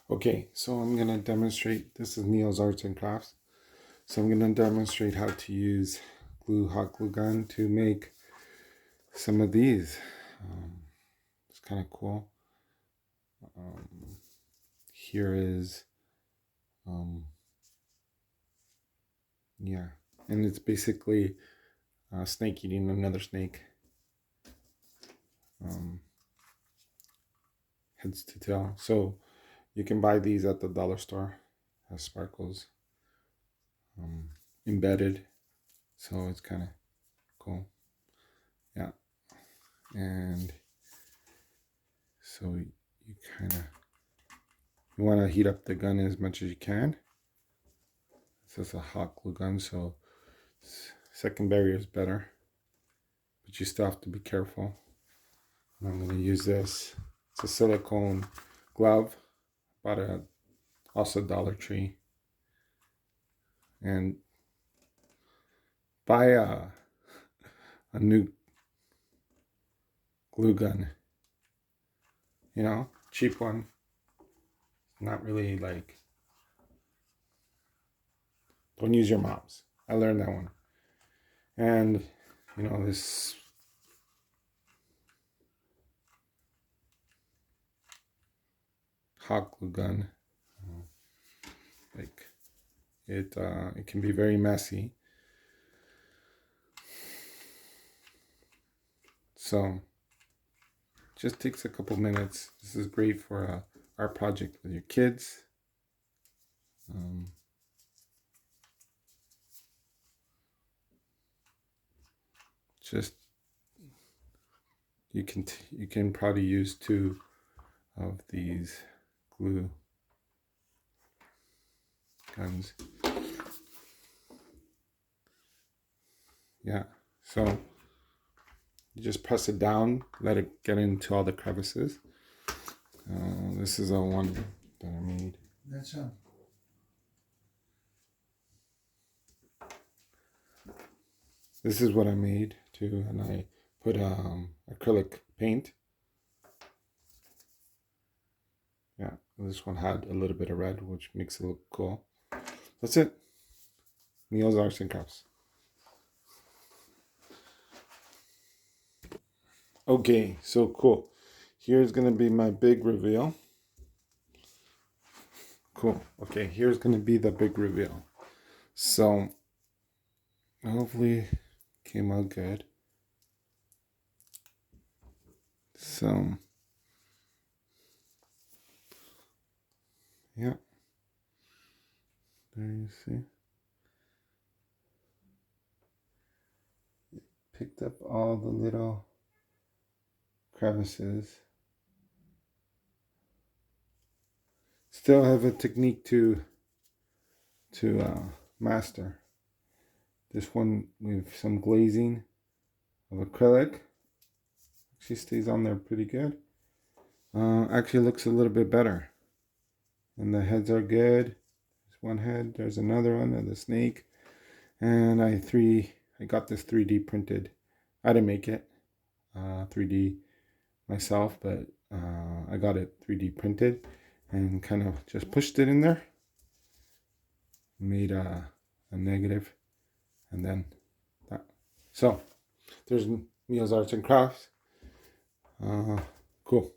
Okay, so I'm going to demonstrate. This is Neil's Arts and Crafts. So I'm going to demonstrate how to use hot glue gun to make some of these. It's kind of cool. Here is, yeah, and it's basically a snake eating another snake. Heads to tail. So you can buy these at the dollar store. Has sparkles embedded, so it's kind of cool. Yeah, and so you kind of want to heat up the gun as much as you can. This is a hot glue gun, so second barrier is better, but you still have to be careful. And I'm going to use this. It's a silicone glove, bought at also Dollar Tree, and buy a new glue gun. You know, cheap one. Not really like. Don't use your mom's. I learned that one. And you know, this hot glue gun, like it can be very messy. So just takes a couple minutes. This is great for a art project with your kids. Just you can probably use 2 of these glue guns. Yeah, so you just press it down, let it get into all the crevices. This is a one that I made. That's This is what I made too, and I put acrylic paint. Yeah, this one had a little bit of red, which makes it look cool. That's it. Neil's Arts and Crafts. Okay, so cool. Here's gonna be my big reveal. Cool. Okay, here's gonna be the big reveal. So hopefully came out good. So yeah. There you see. Picked up all the little crevices. Still have a technique to master. This one with some glazing of acrylic. Actually stays on there pretty good. Actually looks a little bit better. And the heads are good. There's one head. There's another one of the snake. And I got this 3D printed. I didn't make it 3D myself, but I got it 3D printed and kind of just pushed it in there. Made a negative, and then that. So there's Neil's Arts and Crafts. Cool.